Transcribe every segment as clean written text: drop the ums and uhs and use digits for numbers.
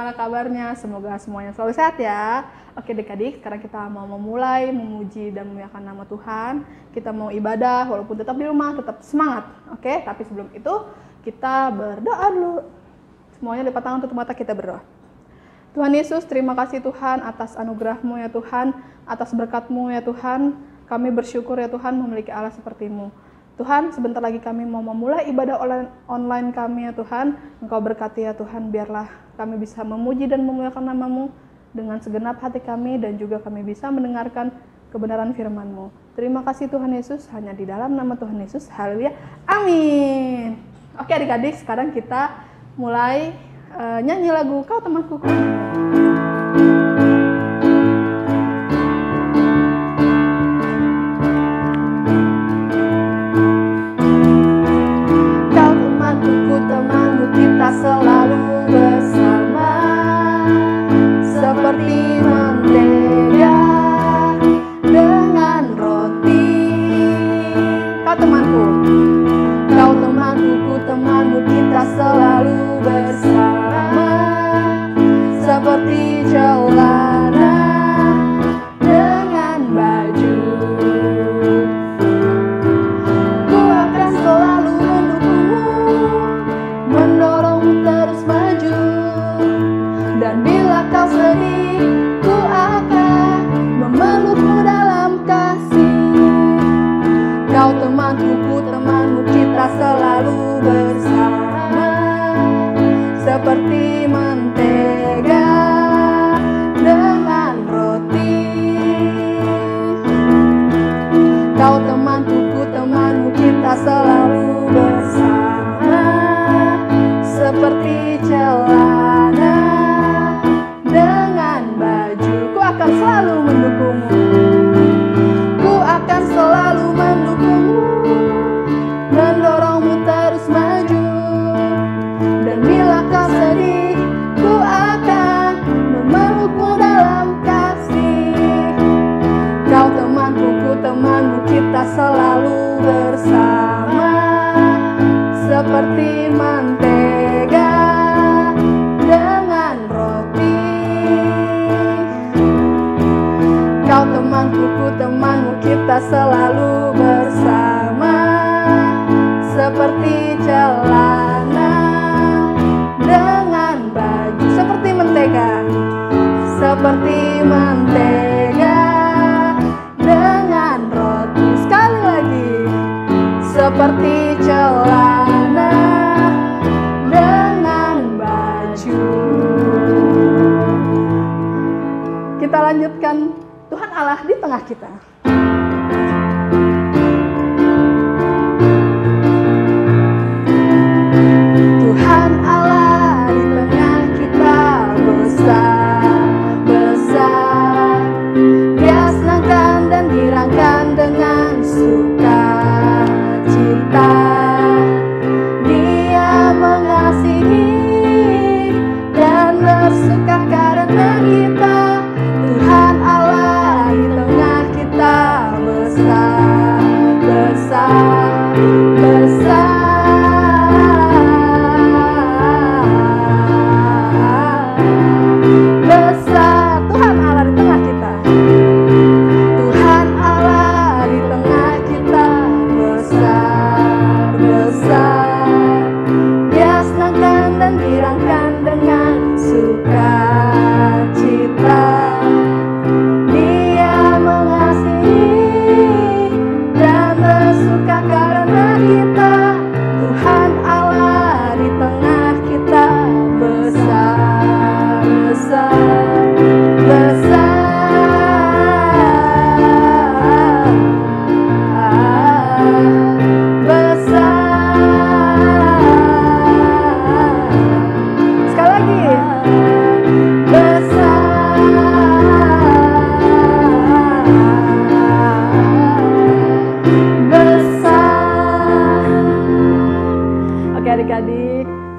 bagaimana kabarnya? Semoga semuanya selalu sehat ya. Oke adik-adik, sekarang kita mau memulai memuji dan memuliakan nama Tuhan. Kita mau ibadah walaupun tetap di rumah, tetap semangat. Oke, tapi sebelum itu kita berdoa dulu. Semuanya lipat tangan, tutup mata, kita berdoa. Tuhan Yesus, terima kasih Tuhan atas anugerah-Mu ya Tuhan, atas berkat-Mu ya Tuhan. Kami bersyukur ya Tuhan memiliki Allah seperti-Mu. Tuhan, sebentar lagi kami mau memulai ibadah online kami ya Tuhan. Engkau berkati ya Tuhan, biarlah kami bisa memuji dan memuliakan nama-Mu dengan segenap hati kami dan juga kami bisa mendengarkan kebenaran firman-Mu. Terima kasih Tuhan Yesus, hanya di dalam nama Tuhan Yesus. Haleluya. Amin. Oke adik-adik, sekarang kita mulai nyanyi lagu Kau Temanku. Selalu bersama seperti mentega dengan roti. Kau temanku, kau temanku, ku temanmu, kita selalu bersama seperti celana dengan baju. Ku akan selalu mendukungmu, mendorongmu terus maju. Dan bila kau sedih, ku akan memelukmu dalam kasih. Kau temanku, ku temanmu, kita selalu bersama seperti mentega dengan roti. Kau temanku, ku temanmu, kita selalu bersama seperti celana dengan baju. Ku akan selalu mendukungmu, ku akan selalu mendukungmu, mendorongmu terus maju. Dan bila kau sedih, ku akan memelukmu dalam kasih. Kau temanku, ku temanmu, kita selalu bersama seperti mentega dengan roti. Kau temanku, ku temanmu, kita selalu bersama seperti celana dengan baju. Seperti mentega, seperti mentega dengan roti. Sekali lagi, seperti celana dengan baju. kita lanjutkan Tuhan Allah di tengah kita. Tuhan Allah di tengah kita besar, besar. Dia senangkan dan girangkan dengan sukacita. Dia mengasihi dan bersuka karena kita. Tuhan Allah di tengah kita besar, besar, besar.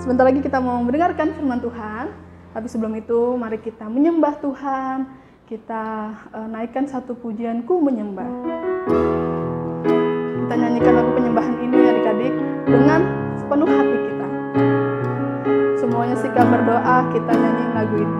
Sebentar lagi kita mau mendengarkan firman Tuhan, tapi sebelum itu mari kita menyembah Tuhan. Kita naikkan satu pujian Ku Menyembah. Kita nyanyikan lagu penyembahan ini adik-adik dengan sepenuh hati kita. Semuanya sikap berdoa, kita nyanyi lagu ini.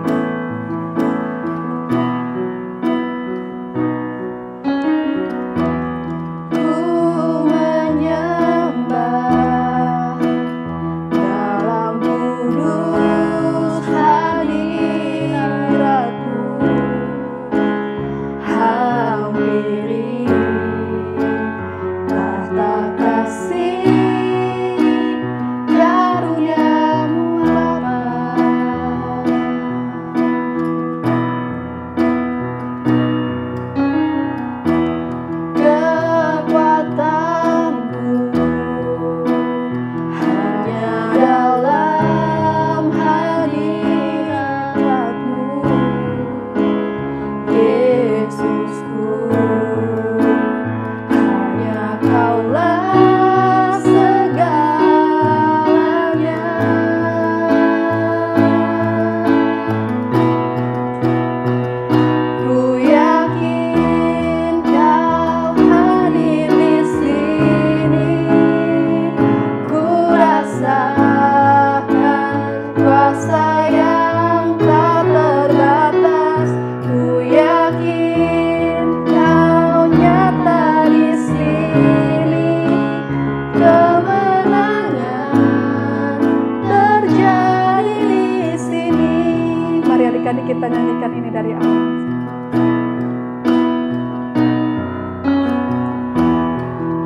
Kita nyanyikan ini dari awal.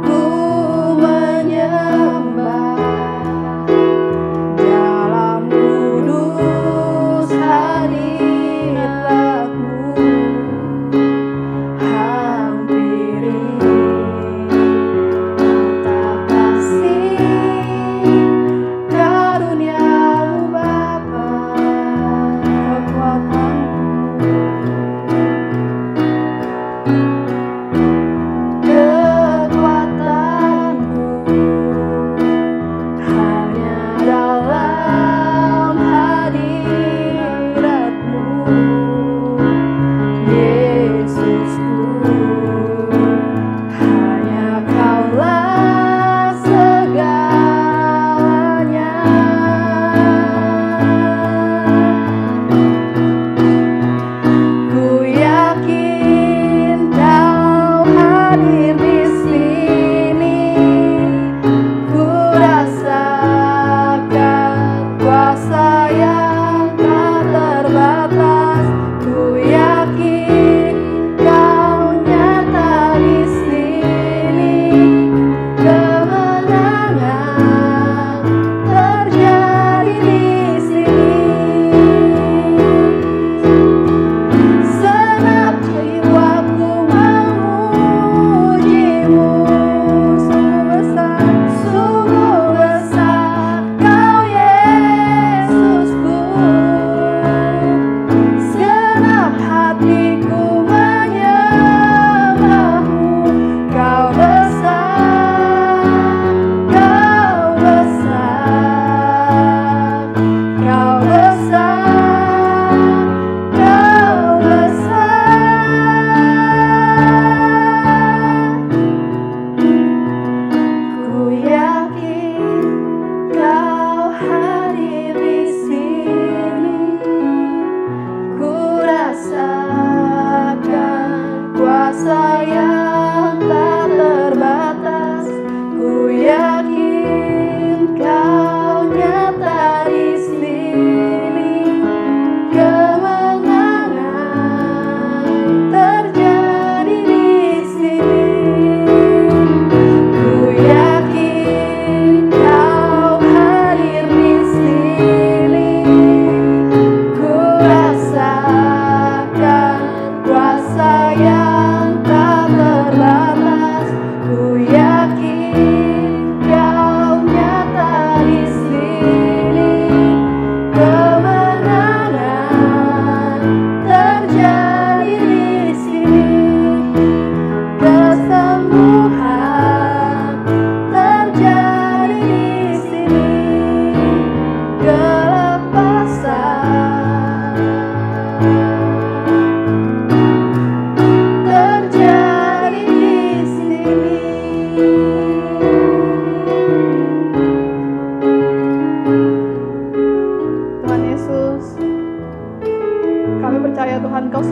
Ku menyembah dalam kudus hadirat-Mu, hampiri tak kasih karunia-Mu Bapa, kekuatan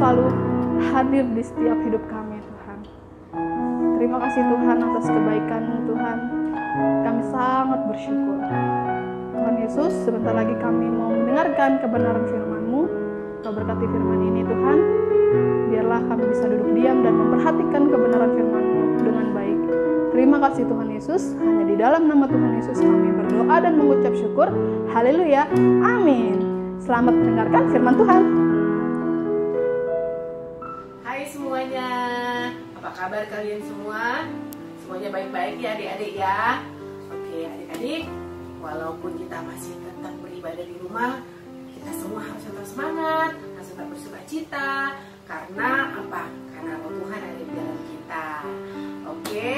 selalu hadir di setiap hidup kami Tuhan. Terima kasih Tuhan atas kebaikan-Mu Tuhan. Kami sangat bersyukur. Tuhan Yesus, sebentar lagi kami mau mendengarkan kebenaran firman-Mu. Kau berkati firman ini Tuhan. Biarlah kami bisa duduk diam dan memperhatikan kebenaran firman-Mu dengan baik. Terima kasih Tuhan Yesus. Hanya di dalam nama Tuhan Yesus kami berdoa dan mengucap syukur. Haleluya. Amin. Selamat mendengarkan firman Tuhan. Hai semuanya. Apa kabar kalian semua? Semuanya baik-baik ya adik-adik ya. Oke adik-adik, walaupun kita masih tetap beribadah di rumah, kita semua harus tetap semangat, harus tetap bersukacita. Karena apa? Karena Roh Tuhan ada di dalam kita. Oke,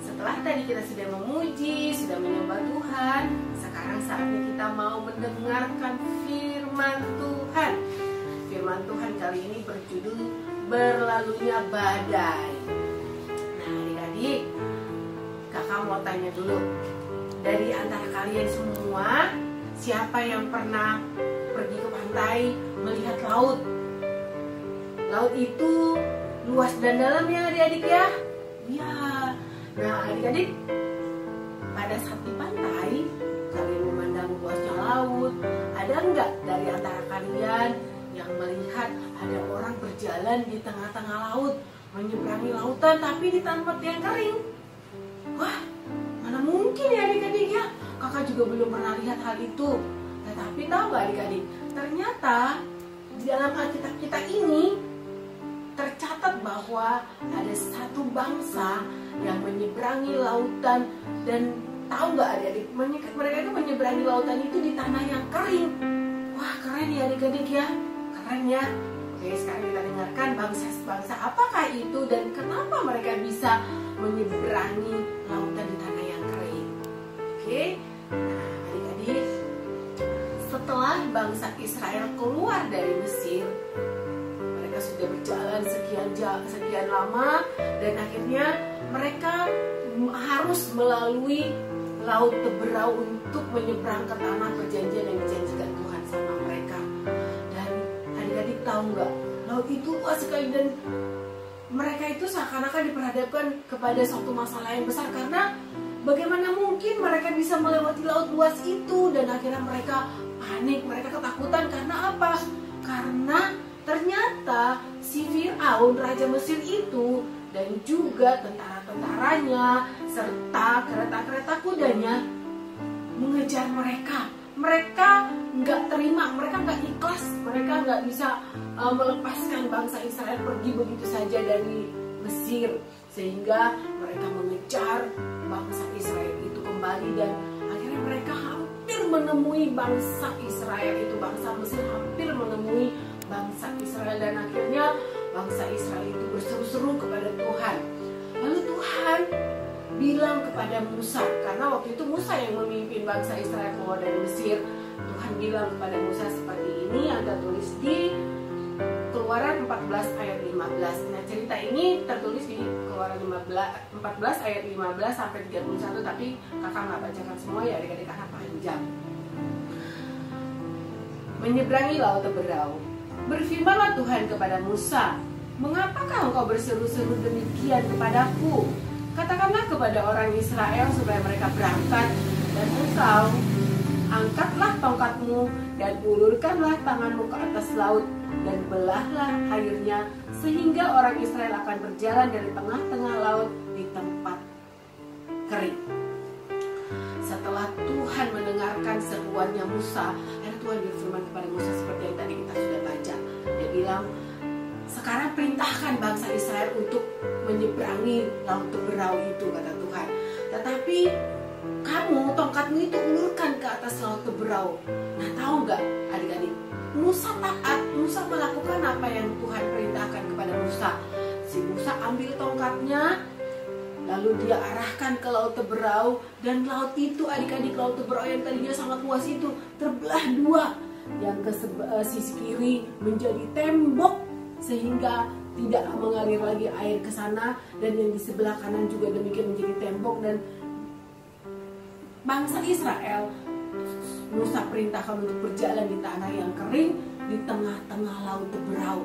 setelah tadi kita sudah memuji, sudah menyembah Tuhan, sekarang saatnya kita mau mendengarkan firman Tuhan. Firman Tuhan kali ini berjudul Berlalunya Badai. Nah adik-adik, kakak mau tanya dulu, dari antara kalian semua, siapa yang pernah pergi ke pantai melihat laut? Laut itu luas dan dalam ya adik-adik ya? Iya. Nah adik-adik, pada saat di pantai, kalian memandang luasnya laut, ada enggak dari antara kalian yang melihat ada orang berjalan di tengah-tengah laut, menyeberangi lautan tapi di tempat yang kering? Wah, mana mungkin ya adik-adik ya? Kakak juga belum pernah lihat hal itu. Tetapi tahu gak adik-adik, ternyata di dalam Alkitab kita ini tercatat bahwa ada satu bangsa yang menyeberangi lautan. Dan tahu gak adik-adik, mereka itu menyeberangi lautan itu di tanah yang kering. Wah keren ya adik-adik ya, keren ya. Oke, sekarang kita dengarkan bangsa-bangsa apakah itu dan kenapa mereka bisa menyeberangi lautan di tanah yang kering. Oke, nah adik-adik, setelah bangsa Israel keluar dari Mesir, mereka sudah berjalan sekian lama dan akhirnya mereka harus melalui laut Teberau untuk menyeberang ke tanah perjanjian yang dijanjikan Tuhan sama mereka. Dan adik-adik tahu nggak, laut itu luas sekali dan mereka itu seakan-akan diperhadapkan kepada suatu masalah yang besar, karena bagaimana mungkin mereka bisa melewati laut luas itu. Dan akhirnya mereka panik, mereka ketakutan. Karena apa? Karena ternyata si Fir'aun, Raja Mesir itu, dan juga tentara-tentaranya serta kereta-kereta kudanya mengejar mereka. Mereka nggak terima, mereka nggak ikhlas, mereka nggak bisa melepaskan bangsa Israel pergi begitu saja dari Mesir, sehingga mereka mengejar bangsa Israel itu kembali. Dan akhirnya mereka hampir menemui bangsa Israel itu, bangsa Mesir hampir menemui bangsa Israel, dan akhirnya bangsa Israel itu berseru-seru kepada Tuhan. Lalu Tuhan bilang kepada Musa, karena waktu itu Musa yang memimpin bangsa Israel keluar dari Mesir. Tuhan bilang kepada Musa seperti ini yang tertulis di Keluaran 14 ayat 15. Nah cerita ini tertulis di Keluaran 14 ayat 15 sampai 31, tapi kakak nggak bacakan semua ya adik-adik karena panjang. Menyeberangi laut Teberau. Berfirmanlah Tuhan kepada Musa, mengapakah engkau berseru-seru demikian kepadaku? Katakanlah kepada orang Israel supaya mereka berangkat, dan engkau angkatlah tongkatmu dan ulurkanlah tanganmu ke atas laut dan belahlah airnya, sehingga orang Israel akan berjalan dari tengah-tengah laut di tempat kering. Setelah Tuhan mendengarkan seruannya Musa, Tuhan berfirman kepada Musa seperti yang tadi kita sudah baca. Dia bilang, sekarang perintahkan bangsa Israel untuk menyeberangi laut Teberau itu, kata Tuhan. Tetapi kamu, tongkatmu itu ulurkan ke atas laut Teberau. Nah tahu nggak adik-adik, Musa taat, Musa melakukan apa yang Tuhan perintahkan kepada Musa. Si Musa ambil tongkatnya, lalu dia arahkan ke laut Teberau, dan laut itu adik-adik, laut Teberau yang tadinya sangat luas itu terbelah dua. Yang ke sisi kiri menjadi tembok sehingga tidak mengalir lagi air ke sana, dan yang di sebelah kanan juga demikian menjadi tembok. Dan bangsa Israel, Musa perintahkan untuk berjalan di tanah yang kering di tengah-tengah laut Teberau.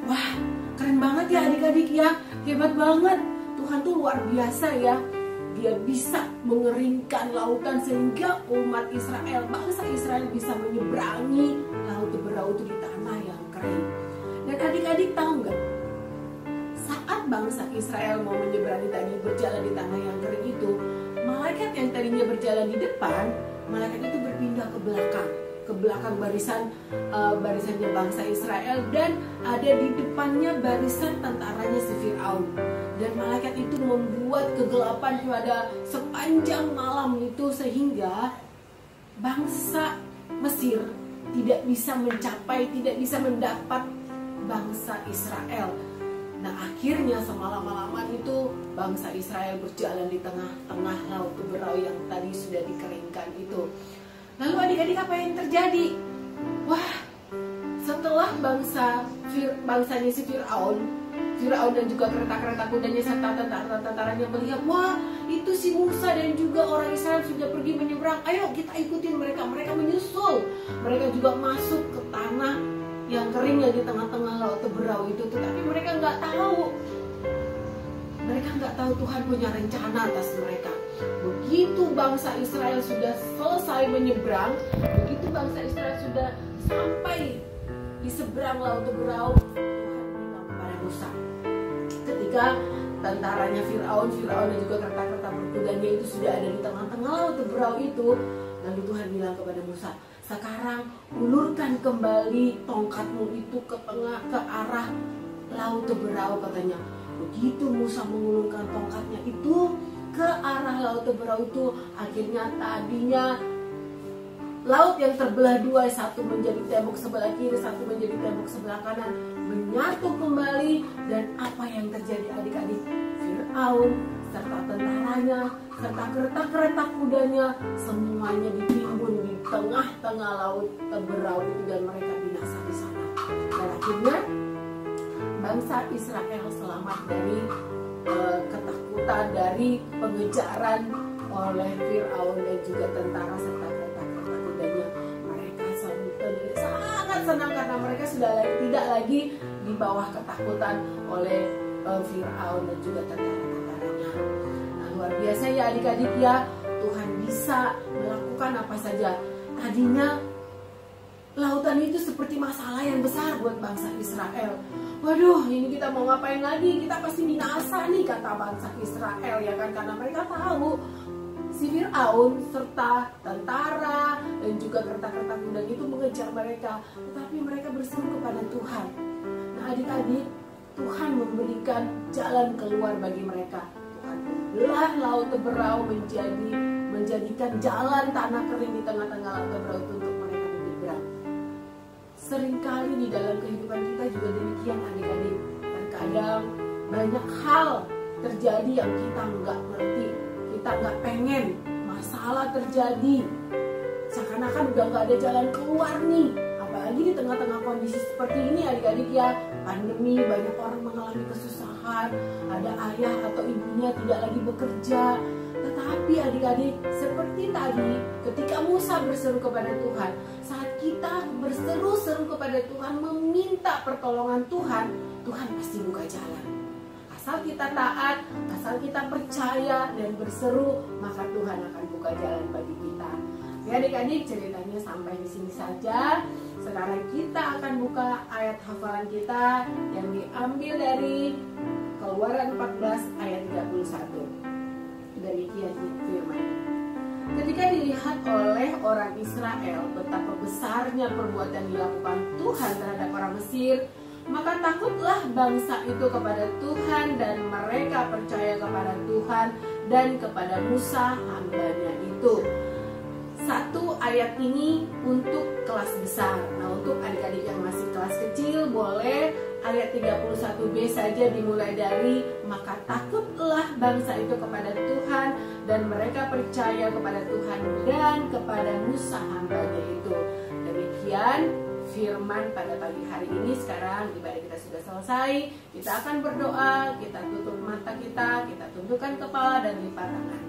Wah, keren banget ya adik-adik ya, hebat banget. Tuhan tuh luar biasa ya. Dia bisa mengeringkan lautan sehingga umat Israel, bangsa Israel bisa menyeberangi laut berau itu di tanah yang kering. Dan adik-adik tahu nggak? Saat bangsa Israel mau menyeberangi tadi, berjalan di tanah yang kering itu, malaikat yang tadinya berjalan di depan, malaikat itu berpindah ke belakang barisannya bangsa Israel, dan ada di depannya barisan tentaranya si Firaun. Dan malaikat itu membuat kegelapan pada sepanjang malam itu sehingga bangsa Mesir tidak bisa mencapai, tidak bisa mendapat bangsa Israel. Nah akhirnya semalam-malaman itu bangsa Israel berjalan di tengah-tengah laut berau yang tadi sudah dikeringkan itu. Lalu adik-adik apa yang terjadi? Wah, setelah bangsanya si Firaun dan juga kereta-kereta kudanya serta tentara-tentaranya melihat, wah itu si Musa dan juga orang Israel sudah pergi menyeberang, ayo kita ikutin mereka. Mereka menyusul, mereka juga masuk ke tanah yang kering yang di tengah-tengah laut berau itu. Tetapi mereka nggak tahu Tuhan punya rencana atas mereka. Begitu bangsa Israel sudah selesai menyeberang, begitu bangsa Israel sudah sampai di seberang laut berau, Tuhan bilang kepada Musa. Ketika tentaranya Firaun dan juga kereta-kereta berkudanya itu sudah ada di tengah-tengah laut berau itu, lalu Tuhan bilang kepada Musa, sekarang ulurkan kembali tongkatmu itu ke arah laut berau, katanya. Begitu Musa mengulurkan tongkatnya itu ke arah laut berau itu, akhirnya tadinya laut yang terbelah dua, satu menjadi tembok sebelah kiri, satu menjadi tembok sebelah kanan, menyatu kembali. Dan apa yang terjadi adik-adik? Firaun serta tentaranya, serta kereta-kereta kudanya, semuanya ditimbun di tengah-tengah laut berau itu, dan mereka binasa di sana. Dan akhirnya bangsa Israel selamat dari ketakutan, dari pengejaran oleh Firaun dan juga tentara serta kereta-kereta kudanya. Mereka sangat senang karena mereka sudah tidak lagi di bawah ketakutan oleh Firaun dan juga tentara-tentaranya. Nah, luar biasa ya adik-adik ya, Tuhan bisa melakukan apa saja. Tadinya lautan itu seperti masalah yang besar buat bangsa Israel. Waduh, ini kita mau ngapain lagi? Kita pasti binasa nih, kata bangsa Israel ya kan, karena mereka tahu si Firaun serta tentara dan juga kereta-kereta kuda itu mengejar mereka. Tetapi mereka berseru kepada Tuhan. Nah adik-adik, Tuhan memberikan jalan keluar bagi mereka. Tuhan membelah laut berau menjadikan jalan tanah kering di tengah-tengah laut berau itu untuk mereka menyeberang. Seringkali di dalam kehidupan kita juga demikian adik-adik. Terkadang banyak hal terjadi yang kita nggak ngerti, kita nggak pengen, masalah terjadi, seakan-akan udah nggak ada jalan keluar nih. Apalagi di tengah-tengah kondisi seperti ini adik-adik ya, pandemi, banyak orang mengalami kesusahan, ada ayah atau ibunya tidak lagi bekerja. Tetapi adik-adik, seperti tadi ketika Musa berseru kepada Tuhan, saat kita berseru-seru kepada Tuhan, meminta pertolongan Tuhan, Tuhan pasti buka jalan. Asal kita taat, asal kita percaya dan berseru, maka Tuhan akan buka jalan bagi kita. Ya adik-adik, ceritanya sampai di sini saja. Sekarang kita akan buka ayat hafalan kita yang diambil dari Keluaran 14 ayat 31. Demikian firman. Ketika dilihat oleh orang Israel betapa besarnya perbuatan dilakukan Tuhan terhadap orang Mesir, maka takutlah bangsa itu kepada Tuhan, dan mereka percaya kepada Tuhan dan kepada Musa hambanya itu. Satu ayat ini untuk kelas besar. Nah, untuk adik-adik yang masih kelas kecil, boleh ayat 31b saja dimulai dari maka takutlah bangsa itu kepada Tuhan dan mereka percaya kepada Tuhan dan kepada Musa hambanya itu. Demikian firman pada pagi hari ini. Sekarang ibadah kita sudah selesai. Kita akan berdoa, kita tutup mata kita tundukkan kepala dan lipat tangan.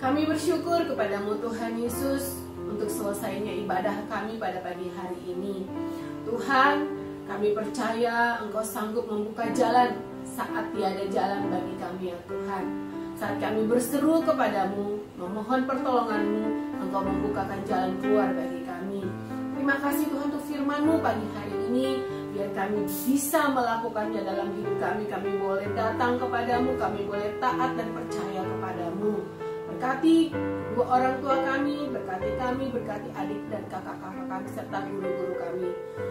Kami bersyukur kepadamu Tuhan Yesus untuk selesainya ibadah kami pada pagi hari ini. Tuhan, Kami percaya Engkau sanggup membuka jalan saat tiada jalan bagi kami ya Tuhan. Saat kami berseru kepadamu, memohon pertolongan-Mu, Engkau membukakan jalan keluar bagi kami. Terima kasih Tuhan untuk firman-Mu pagi hari ini. Biar kami bisa melakukannya dalam hidup kami. Kami boleh datang kepadamu, kami boleh taat dan percaya kepadamu. Berkati orang tua kami, berkati kami, berkati adik dan kakak-kakak kami, serta guru-guru kami.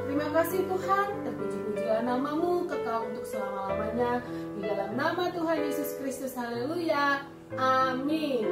Terima kasih Tuhan, terpuji-pujilah nama-Mu kekal untuk selama-lamanya. Di dalam nama Tuhan Yesus Kristus, haleluya, amin.